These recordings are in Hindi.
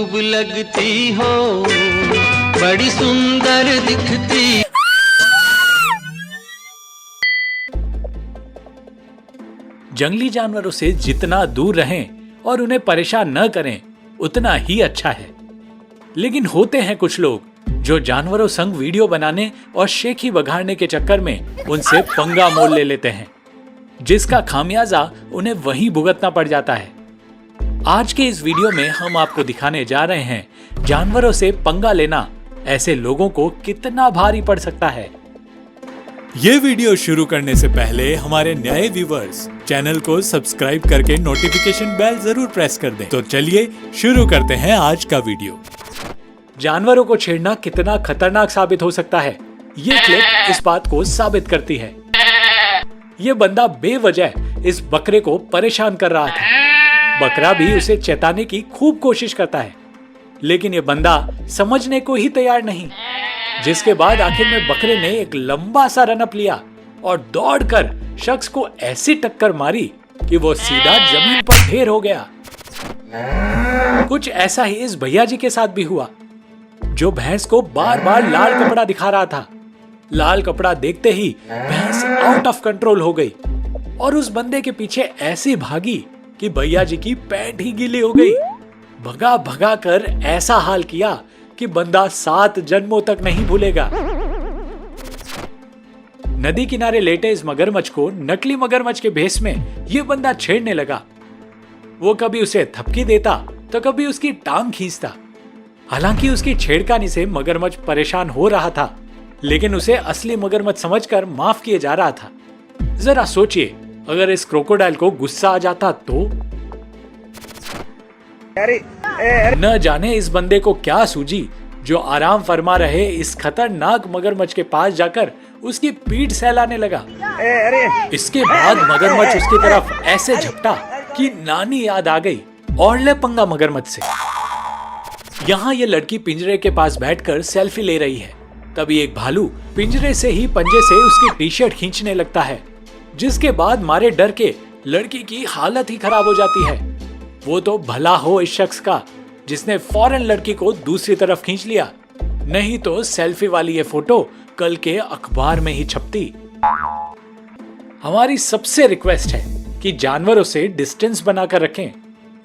खूब लगती हो, बड़ी सुंदर दिखती। जंगली जानवरों से जितना दूर रहें और उन्हें परेशान न करें उतना ही अच्छा है। लेकिन होते हैं कुछ लोग जो जानवरों संग वीडियो बनाने और शेखी बघाड़ने के चक्कर में उनसे पंगा मोल ले लेते हैं, जिसका खामियाजा उन्हें वहीं भुगतना पड़ जाता है। आज के इस वीडियो में हम आपको दिखाने जा रहे हैं जानवरों से पंगा लेना ऐसे लोगों को कितना भारी पड़ सकता है। ये वीडियो शुरू करने से पहले हमारे नए व्यूवर्स चैनल को सब्सक्राइब करके नोटिफिकेशन बेल जरूर प्रेस कर दें। तो चलिए शुरू करते हैं आज का वीडियो। जानवरों को छेड़ना कितना खतरनाक साबित हो सकता है, ये क्लिप इस बात को साबित करती है। ये बंदा बेवजह इस बकरे को परेशान कर रहा था। बकरा भी उसे चेताने की खूब कोशिश करता है, लेकिन ये बंदा समझने को ही तैयार नहीं। जिसके बाद आखिर में बकरे ने एक लंबा सा रनअप लिया और दौड़कर शख्स को ऐसी टक्कर मारी कि वो सीधा जमीन पर ढेर हो गया। कुछ ऐसा ही इस भैया जी के साथ भी हुआ, जो भैंस को बार बार लाल कपड़ा दिखा रहा था। लाल कपड़ा देखते ही भैंस आउट ऑफ कंट्रोल हो गई और उस बंदे के पीछे ऐसी भागी कि भैया जी की पैंट ही गीली हो गई। भगा भगा कर ऐसा हाल किया कि बंदा 7 जन्मों तक नहीं भूलेगा। नदी किनारे लेटे इस मगरमच्छ को नकली मगरमच्छ के भेष में यह बंदा छेड़ने लगा। वो कभी उसे थपकी देता तो कभी उसकी टांग खींचता। हालांकि उसकी छेड़खानी से मगरमच्छ परेशान हो रहा था, लेकिन उसे असली मगरमच्छ समझकर माफ किए जा रहा था। जरा सोचिए, अगर इस क्रोकोडाइल को गुस्सा आ जाता तो? न जाने इस बंदे को क्या सूझी, जो आराम फरमा रहे इस खतरनाक मगरमच्छ के पास जाकर उसकी पीठ सहलाने लगा। इसके बाद मगरमच्छ उसकी तरफ ऐसे झपटा कि नानी याद आ गई और ले पंगा मगरमच्छ से। यहाँ ये लड़की पिंजरे के पास बैठकर सेल्फी ले रही है। तभी एक भालू पिंजरे से ही पंजे से उसकी टी शर्ट खींचने लगता है, जिसके बाद मारे डर के लड़की की हालत ही खराब हो जाती है। वो तो भला हो इस शख्स का जिसने फौरन लड़की को दूसरी तरफ खींच लिया, नहीं तो सेल्फी वाली ये फोटो कल के अखबार में ही छपती। हमारी सबसे रिक्वेस्ट है कि जानवरों से डिस्टेंस बनाकर रखें।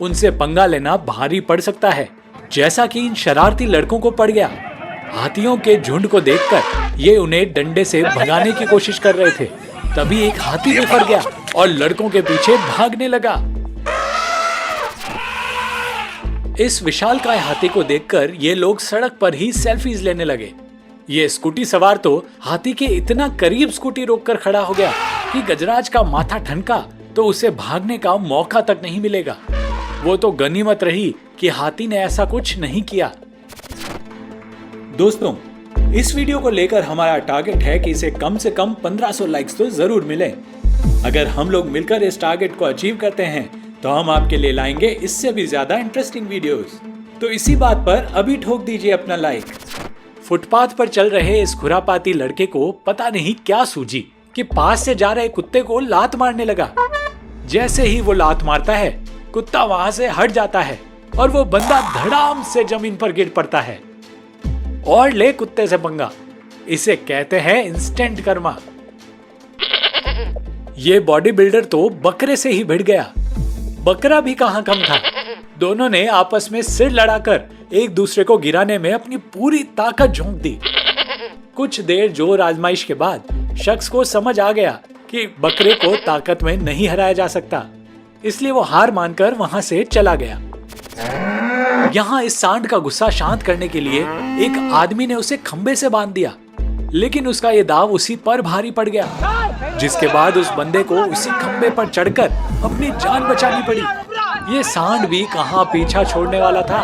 उनसे पंगा लेना भारी पड़ सकता है, जैसा कि इन शरारती लड़कों को पड़ गया। हाथियों के झुंड को देखकर ये उन्हें डंडे से भगाने की कोशिश कर रहे थे। तभी एक हाथी बिफर गया और लड़कों के पीछे भागने लगा। इस विशालकाय हाथी को देखकर ये लोग सड़क पर ही सेल्फीज लेने लगे। ये स्कूटी सवार तो हाथी के इतना करीब स्कूटी रोककर खड़ा हो गया कि गजराज का माथा ठनका तो उसे भागने का मौका तक नहीं मिलेगा। वो तो गनीमत रही कि हाथी ने ऐसा कुछ नहीं किया। दोस्तों, इस वीडियो को लेकर हमारा टारगेट है कि इसे कम से कम 1500 लाइक्स तो जरूर मिले। अगर हम लोग मिलकर इस टारगेट को अचीव करते हैं तो हम आपके लिए लाएंगे इससे भी ज्यादा इंटरेस्टिंग वीडियोस। तो इसी बात पर अभी ठोक दीजिए अपना लाइक। फुटपाथ पर चल रहे इस खुरापाती लड़के को पता नहीं क्या सूझी कि पास से जा रहे कुत्ते को लात मारने लगा। जैसे ही वो लात मारता है, कुत्ता वहां से हट जाता है और वो बंदा धड़ाम से जमीन पर गिर पड़ता है और ले कुत्ते से पंगा। इसे कहते हैं इंस्टेंट कर्मा। ये बॉडी बिल्डर तो बकरे से ही भिड़ गया। बकरा भी कहां कम था। दोनों ने आपस में सिर लड़ाकर एक दूसरे को गिराने में अपनी पूरी ताकत झोंक दी। कुछ देर जोर आजमाइश के बाद शख्स को समझ आ गया कि बकरे को ताकत में नहीं हराया जा सकता, इसलिए वो हार मानकर वहां से चला गया। यहाँ इस सांड का गुस्सा शांत करने के लिए एक आदमी ने उसे खंबे से बांध दिया, लेकिन उसका ये दाव उसी पर भारी पड़ गया, जिसके बाद उस बंदे को उसी खंबे पर चढ़कर अपनी जान बचानी पड़ी। ये सांड भी कहां पीछा छोड़ने वाला था।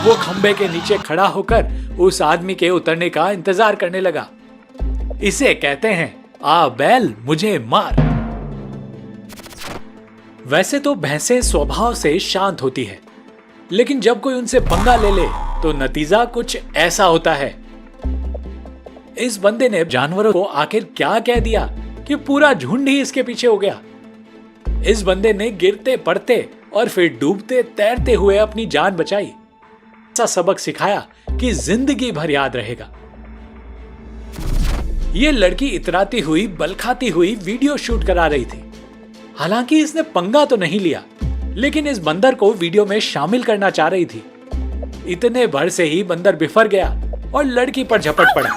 वो खंबे के नीचे खड़ा होकर उस आदमी के उतरने का इंतजार करने लगा। इसे कहते हैं आ बैल मुझे मार। वैसे तो भैंसें स्वभाव से शांत होती है, लेकिन जब कोई उनसे पंगा ले ले तो नतीजा कुछ ऐसा होता है। इस बंदे ने जानवरों को आखिर क्या कह दिया कि पूरा झुंड ही इसके पीछे हो गया। इस बंदे ने गिरते पड़ते और फिर डूबते तैरते हुए अपनी जान बचाई। ऐसा सबक सिखाया कि जिंदगी भर याद रहेगा। ये लड़की इतराती हुई, बल खाती हुई वीडियो शूट करा रही थी। हालांकि इसने पंगा तो नहीं लिया, लेकिन इस बंदर को वीडियो में शामिल करना चाह रही थी। इतने भर से ही बंदर बिफर गया और लड़की पर झपट पड़ा।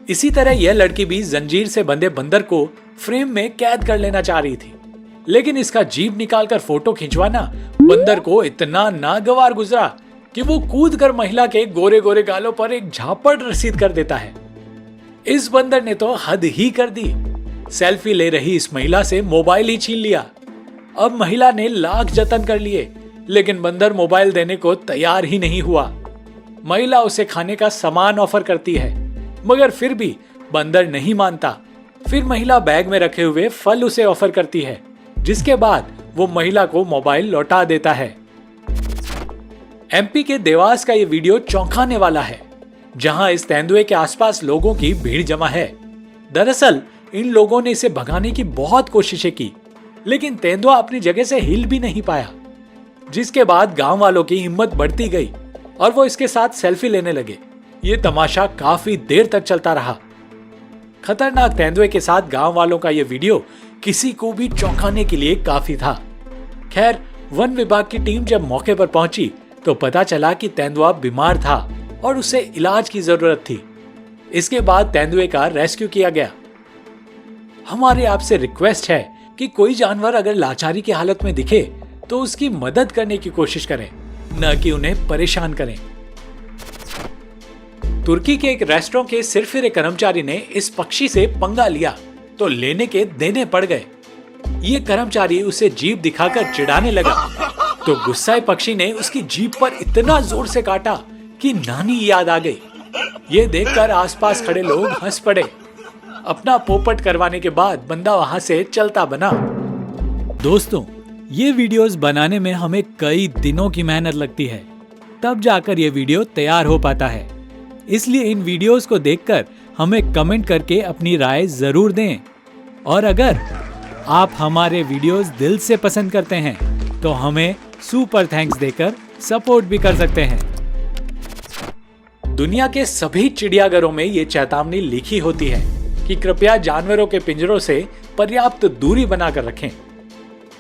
इसी तरह यह लड़की भी जंजीर से बंधे बंदर को फ्रेम में कैद कर लेना चाह रही थी, लेकिन इसका जीभ निकालकर फोटो खिंचवाना बंदर को इतना नागवार गुजरा कि वो कूद कर महिला के गोरे गोरे गालों पर एक झापड़ रसीद कर देता है। इस बंदर ने तो हद ही कर दी। सेल्फी ले रही इस महिला से मोबाइल ही छीन लिया। अब महिला ने लाख जतन कर लिए, लेकिन बंदर मोबाइल देने को तैयार ही नहीं हुआ। महिला उसे खाने का सामान ऑफर करती है, मगर फिर भी बंदर नहीं मानता। फिर महिला बैग में रखे हुए फल उसे ऑफर करती है, जिसके बाद वो महिला को मोबाइल लौटा देता है। एमपी के देवास का ये वीडियो चौंकाने वाला है, जहां इस तेंदुए के आसपास लोगों की भीड़ जमा है। दरअसल इन लोगों ने इसे भगाने की बहुत कोशिशें की, लेकिन तेंदुआ अपनी जगह से हिल भी नहीं पाया। जिसके बाद गांव वालों की हिम्मत बढ़ती गई और वो इसके साथ सेल्फी लेने लगे। ये तमाशा काफी देर तक चलता रहा। खतरनाक तेंदुए के साथ गांव वालों का ये वीडियो किसी को भी चौंकाने के लिए काफी था। खैर, वन विभाग की टीम जब मौके पर पहुंची तो पता चला कि तेंदुआ बीमार था और उसे इलाज की जरूरत थी। इसके बाद तेंदुए का रेस्क्यू किया गया। हमारे आपसे रिक्वेस्ट है कि कोई जानवर अगर लाचारी की हालत में दिखे तो उसकी मदद करने की कोशिश करें, न कि उन्हें परेशान करें। तुर्की के एक रेस्टोरेंट के सिरफिरे कर्मचारी ने इस पक्षी से पंगा लिया तो लेने के देने पड़ गए। ये कर्मचारी उसे जीभ दिखाकर चिढ़ाने लगा तो गुस्साए पक्षी ने उसकी जीभ पर इतना जोर से काटा कि नानी याद आ गई। ये देखकर आसपास खड़े लोग हंस पड़े। अपना पोपट करवाने के बाद बंदा वहां से चलता बना। दोस्तों, ये वीडियोस बनाने में हमें कई दिनों की मेहनत लगती है, तब जाकर ये वीडियो तैयार हो पाता है। इसलिए इन वीडियोस को देखकर हमें कमेंट करके अपनी राय जरूर दें। और अगर आप हमारे वीडियोस दिल से पसंद करते हैं तो हमें सुपर थैंक्स देकर सपोर्ट भी कर सकते हैं। दुनिया के सभी चिड़ियाघरों में ये चेतावनी लिखी होती है कि कृपया जानवरों के पिंजरों से पर्याप्त दूरी बनाकर रखें।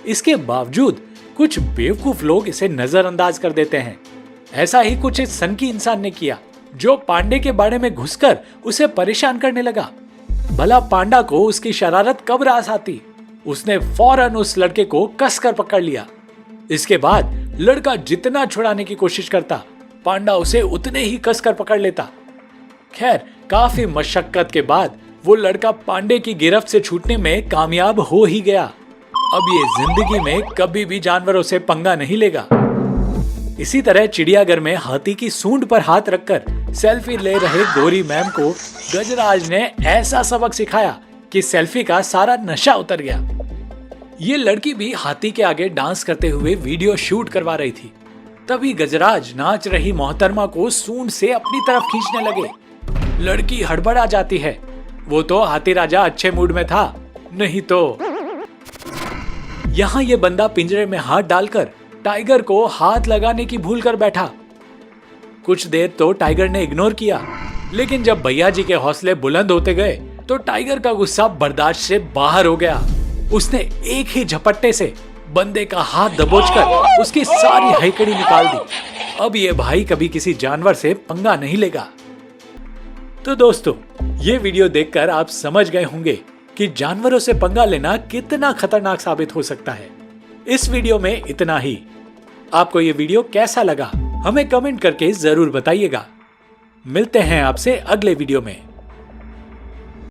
इसके बावजूद कुछ बेवकूफ लोग इसे नजरअंदाज कर देते हैं। ऐसा ही कुछ इस सनकी इंसान ने किया, जो पांडे के बाड़े में घुसकर उसे परेशान करने लगा। भला पांडा को उसकी शरारत कब रास आती। उसने फौरन उस लड़के को कसकर पकड़ लिया। इसके बाद लड़का जितना छुड़ाने की कोशिश करता, पांडा उसे उतने ही कसकर पकड़ लेता। खैर, काफी मशक्कत के बाद वो लड़का पांडे की गिरफ्त से छूटने में कामयाब हो ही गया। अब ये जिंदगी में कभी भी जानवरों से पंगा नहीं लेगा। इसी तरह चिड़ियाघर में हाथी की सूंड पर हाथ रखकर सेल्फी ले रहे गोरी मैम को गजराज ने ऐसा सबक सिखाया कि सेल्फी का सारा नशा उतर गया। ये लड़की भी हाथी के आगे डांस करते हुए वीडियो शूट करवा रही थी। तभी गजराज नाच रही मोहतरमा को सूंड से अपनी तरफ खींचने लगे। लड़की हड़बड़ा जाती है। वो तो हाथी राजा अच्छे मूड में था, नहीं तो। यहाँ ये बंदा पिंजरे में हाथ डालकर टाइगर को हाथ लगाने की भूल कर बैठा। कुछ देर तो टाइगर ने इग्नोर किया, लेकिन जब भैया जी के हौसले बुलंद होते गए तो टाइगर का गुस्सा बर्दाश्त से बाहर हो गया। उसने एक ही झपट्टे से बंदे का हाथ दबोचकर उसकी सारी हथकड़ी निकाल दी। अब ये भाई कभी किसी जानवर से पंगा नहीं लेगा। तो दोस्तों, ये वीडियो देखकर आप समझ गए होंगे कि जानवरों से पंगा लेना कितना खतरनाक साबित हो सकता है। इस वीडियो में इतना ही। आपको ये वीडियो कैसा लगा हमें कमेंट करके जरूर बताइएगा। मिलते हैं आपसे अगले वीडियो में।